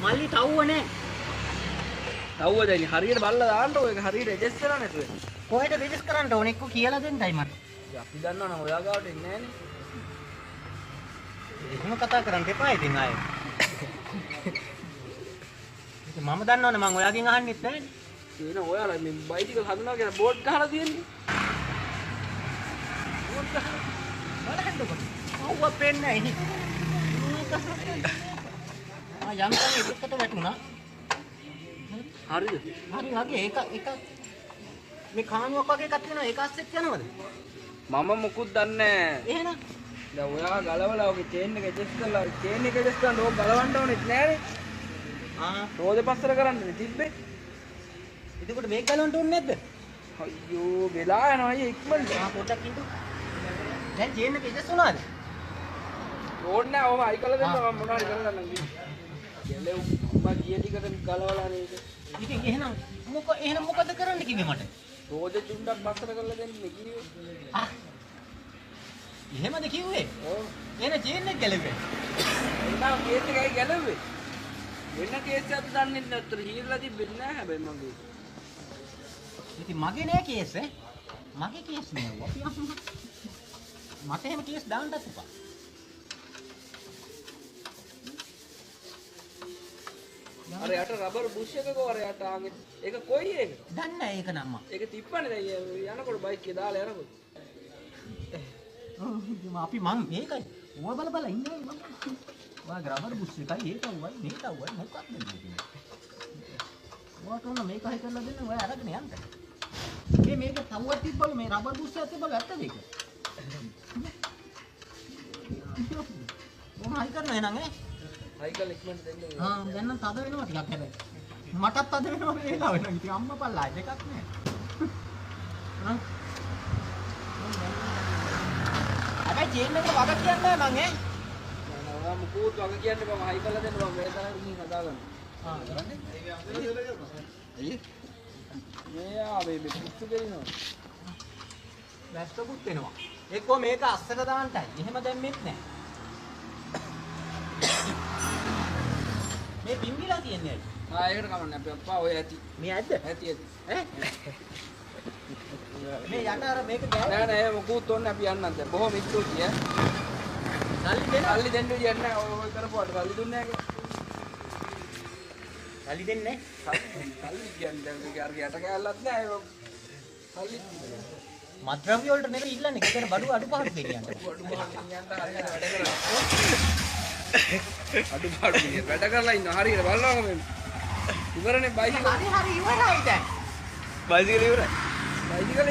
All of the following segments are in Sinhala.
මල්ලි තව්වනේ. තව්ව දැන් හරියට බල්ලා දාන්න ඕක හරියට ඇඩ්ජස්ට් කරලා නැතුව. කොහෙද රිජෙස් කරන්න ඕනේ එක්ක කියලා දෙන්නයි මට. අපි දන්නවනේ ඔයා ගාවට එන්නේ නැහනේ. එහෙම කතා කරන්න එපා ඉතින් ආයේ. ඉතින් මම දන්නවනේ මං ඔයාගෙන් අහන්නෙත් නැහැනේ. එන ඔයාලා මේ බයිසිකල් හදනවා කියලා බෝඩ් ගහලා තියෙන්නේ. බෝඩ් ගහලා බලන්නකො. අවුව පෙන්නේ නැහැ ඉතින්. යම් කෙනෙක් එකට වැටුණා. හරිද? හරි වගේ එක මේ කානුවක් වගේ එකක් තියෙනවා ඒක අස්සෙත් යනවද? මම මුකුත් දන්නේ නැහැ. එහෙනම් දැන් ඔයා ගලවලා ඔගේ චේන් එක ඇඩ්ජස්ට් කරලා චේන් එක ඇඩ්ජස්ට් කරන්න ඕක ගලවන්න ඕනෙත් නෑනේ. රෝදේ පස්සර කරන්නේ තිබ්බේ. එතකොට මේක ගලවන්න ඕනේ නැද්ද? අයියෝ වෙලා යනවා අයියේ ඉක්මනට. පොඩ්ඩක් ඉඳු. දැන් චේන් එක ඇඩ්ජස්ට් වුණාද? ඕනේ නෑ ඔම අයි කළා දෙන්න මම මොනවද කරලා නම් ගියේ. මම ගිය ටිකට ගලවලා නේද? ඉතින් එහෙනම් මොකද කරන්න කිව්වේ මට? රෝදේ චුණ්ඩක් පස්සර කරලා දෙන්න කිව්වේ. එහෙමද කිව්වේ? ඔව්. එන චේන් එක ගැලුවේ. එන්නා කේස් එකයි ගැලුවේ. වෙන කේස් එකක් දන්නේ නැත්තර හීරලා තිබෙන්නේ නැහැ හැබැයි මගේ. ඉතින් මගේ නෑ කේස් ඈ. මගේ කේස් නෑ. අපි මට එහෙම කේස් දාන්නත් එපා. අර යට රබර් බුෂ් එකක අර යට ආගේ ඒක කොයි එක? දන්නේ නැහැ ඒක නම් මම. ඒක තිප්පනේ දැන් යනකොට බයික් එකේ දාලා යනකොට. අපි මං මේකයි. ඕව බල ඉන්නේ මම. ඔයා රබර් බුෂ් එකයි ඒක වුණා මේක වුණා මොකක්ද මේ? ඔයා කරන මේක හයි කරලා දෙන්න ඔයා අරගෙන යන්න. මේක තවුවක් තිබ්බලු මේ රබර් බුෂ් එකත් තිබ්බලු ඇත්තද ඒක? මොන හයි කරන එහෙනම් ඈ? සයිකල් ඉක්මනට දෙන්න. දැන් නම් තද වෙනවා ටිකක් හැබැයි. මටත් තද වෙනවා වේලා වෙනවා. ඉතින් අම්මා පල්ලා දෙකක් නෑ. හැබැයි චේන් එකට වග කියන්නේ නෑ මං ඈ. ඔයා මුකුත් වග කියන්න බෑ හයි කරලා දෙන්න බෑ මේ තරම් ගිහින් හදාගන්න. කරන්නේ? අයියේ. මේ ආවේ මේ පුස්තු දෙනවා. වැස්සකුත් වෙනවා. එක්කෝ මේක අස්සට දාන්නයි. එහෙම දැම්මෙත් නෑ. මේ බිම්බිලා තියන්නේ ඇයි? ඒකට කමන්නේ අපේ අප්පා ඔය ඇති. මේ ඇද්ද? ඇති. ඈ? මේ යට අර මේක ගෑවේ. නෑ මොකුත් ඕනේ අපි යන්නත් දැන් බොහොම ස්තුතියි ඈ. සල්ලි දෙන්න විදියක් නෑ ඔය කරපුවාට සල්ලි දුන්නේ නෑ. සල්ලි දෙන්නේ සල්ලි කියන්නේ දැන් මේක අර යට කෑල්ලක් නෑ ඒක. සල්ලි මත්ද්‍රව්‍ය වලට නෙවෙයි ඉල්ලන්නේ. ඒකට බඩු අඩුපාඩු දෙන්නට. අඩුපාඩු කියන්නේ වැඩ කරලා ඉන්නවා හරියට බලනවා මේ. ඉවරනේ බයිසිකල්. හරි ඉවරයි දැන්. බයිසිකල් ඉවරයි. බයිසිකල්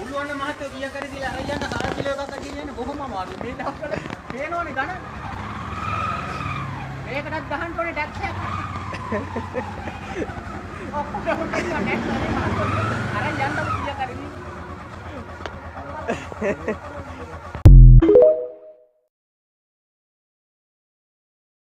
උළුවන්න මහත්තයෝ කීයක් හරි දීලා අර යන්න කාල කිලෝ එකක් අදින්න බොහොම අමාරුයි. මේ දවස්වල පේනෝනේ ගණන්. මේකටත් ගහන්න ඕනේ ටැක්ස් එකක්. ඔක්කොම ටැක්ස් අර යන්න කීයක් හරි